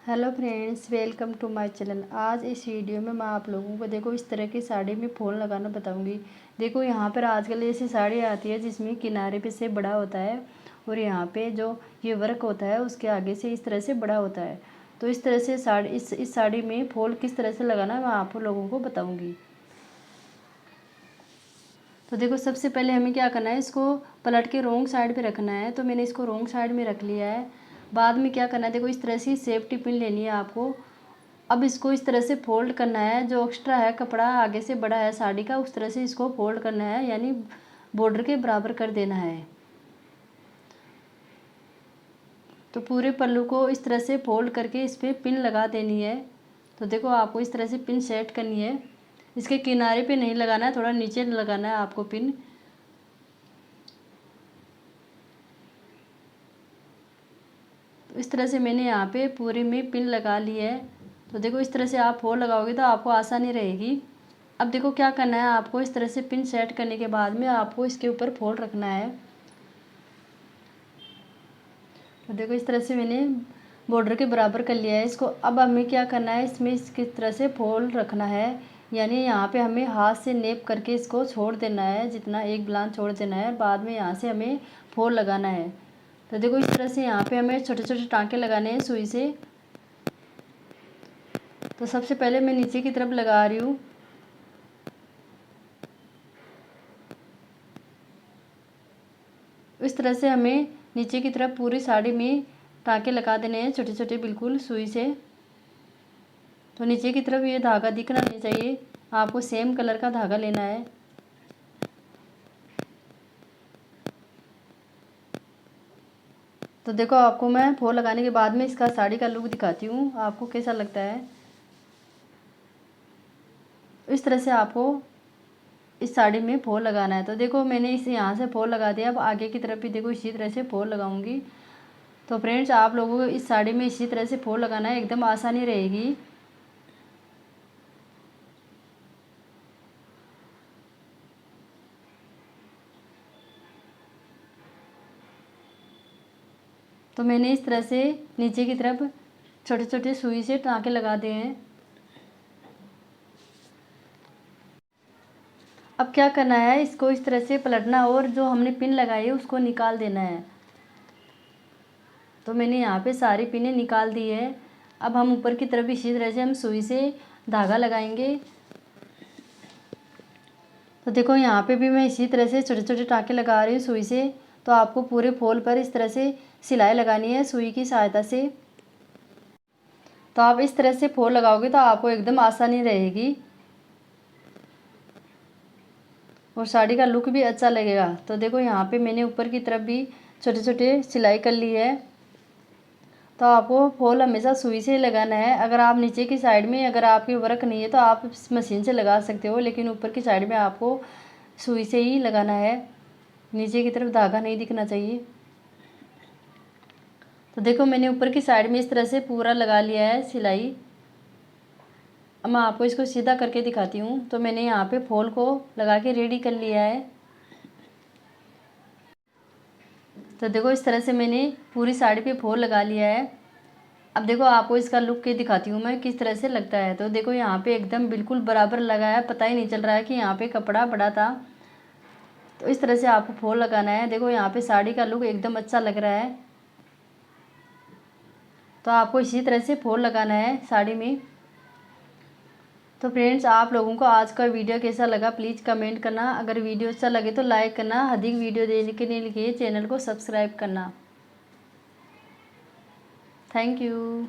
Hello friends, welcome to my channel. आज इस video में मैं आप लोगों को देखो इस तरह की साड़ी में फॉल लगाना बताऊंगी। देखो यहाँ पर आजकल ऐसी साड़ी आती है जिसमें किनारे पे से बड़ा होता है और यहाँ पे जो ये वर्क होता है उसके आगे से इस तरह से बड़ा होता है। तो इस तरह से साड़ी इस साड़ी में फॉल किस तरह से लगाना है मैं आप लोगों को बताऊँगी। तो देखो सबसे पहले हमें क्या करना है, इसको पलट के रोंग साइड पे रखना है। तो मैंने इसको रोंग साइड में रख लिया है। बाद में क्या करना है, देखो इस तरह से सेफ्टी पिन लेनी है आपको। अब इसको इस तरह से फोल्ड करना है, जो एक्स्ट्रा है कपड़ा आगे से बड़ा है साड़ी का उस तरह से इसको फोल्ड करना है, यानी बॉर्डर के बराबर कर देना है। तो पूरे पल्लू को इस तरह से फोल्ड करके इस पर पिन लगा देनी है। तो देखो आपको इस तरह से पिन सेट करनी है, इसके किनारे पे नहीं लगाना है, थोड़ा नीचे लगाना है आपको पिन। तो इस तरह से मैंने यहाँ पे पूरे में पिन लगा ली है। तो देखो इस तरह से आप फोल्ड लगाओगे तो आपको आसानी रहेगी। अब देखो क्या करना है, आपको इस तरह से पिन सेट करने के बाद में आपको इसके ऊपर फोल्ड रखना है। तो देखो इस तरह से मैंने बॉर्डर के बराबर कर लिया है इसको। अब हमें क्या करना है, इसमें इसकी तरह से फोल्ड रखना है, यानी यहाँ पे हमें हाथ से नेप करके इसको छोड़ देना है, जितना एक ब्लान छोड़ देना है। बाद में यहाँ से हमें फोल्ड लगाना है। तो देखो इस तरह से यहाँ पे हमें छोटे छोटे टाँके लगाने हैं सुई से। तो सबसे पहले मैं नीचे की तरफ लगा रही हूँ। इस तरह से हमें नीचे की तरफ पूरी साड़ी में टाँके लगा देने हैं छोटे छोटे, बिल्कुल सुई से। तो नीचे की तरफ ये धागा दिखना नहीं चाहिए, आपको सेम कलर का धागा लेना है। तो देखो आपको मैं फोल लगाने के बाद में इसका साड़ी का लुक दिखाती हूँ, आपको कैसा लगता है। इस तरह से आपको इस साड़ी में फोल लगाना है। तो देखो मैंने इस यहाँ से फोल लगा दिया। अब आगे की तरफ भी देखो इसी तरह से फोल लगाऊंगी। तो फ्रेंड्स आप लोगों को इस साड़ी में इसी तरह से फोल लगाना है, एकदम आसानी रहेगी। तो मैंने इस तरह से नीचे की तरफ छोटे छोटे सुई से टाँके लगा दिए हैं। अब क्या करना है, इसको इस तरह से पलटना और जो हमने पिन लगाई है उसको निकाल देना है। तो मैंने यहाँ पे सारी पिनें निकाल दी है। अब हम ऊपर की तरफ इसी तरह से हम सुई से धागा लगाएंगे। तो देखो यहाँ पे भी मैं इसी तरह से छोटे छोटे टाँके लगा रही हूँ सुई से। तो आपको पूरे फॉल पर इस तरह से सिलाई लगानी है सुई की सहायता से। तो आप इस तरह से फॉल लगाओगे तो आपको एकदम आसानी रहेगी और साड़ी का लुक भी अच्छा लगेगा। तो देखो यहाँ पे मैंने ऊपर की तरफ भी छोटे छोटे सिलाई कर ली है। तो आपको फॉल हमेशा सुई से लगाना है। अगर आप नीचे की साइड में अगर आपकी वर्क नहीं है तो आप मशीन से लगा सकते हो, लेकिन ऊपर की साइड में आपको सुई से ही लगाना है, नीचे की तरफ धागा नहीं दिखना चाहिए। तो देखो मैंने ऊपर की साइड में इस तरह से पूरा लगा लिया है सिलाई। अब मैं आपको इसको सीधा करके दिखाती हूँ। तो मैंने यहाँ पे फॉल को लगा के रेडी कर लिया है। तो देखो इस तरह से मैंने पूरी साड़ी पे फॉल लगा लिया है। अब देखो आपको इसका लुक के दिखाती हूँ मैं किस तरह से लगता है। तो देखो यहाँ पे एकदम बिल्कुल बराबर लगा है, पता ही नहीं चल रहा है कि यहाँ पे कपड़ा बड़ा था। तो इस तरह से आपको फॉल लगाना है। देखो यहाँ पे साड़ी का लुक एकदम अच्छा लग रहा है। तो आपको इसी तरह से फॉल लगाना है साड़ी में। तो फ्रेंड्स आप लोगों को आज का वीडियो कैसा लगा प्लीज़ कमेंट करना। अगर वीडियो अच्छा लगे तो लाइक करना, अधिक वीडियो देखने के लिए चैनल को सब्सक्राइब करना। Thank you.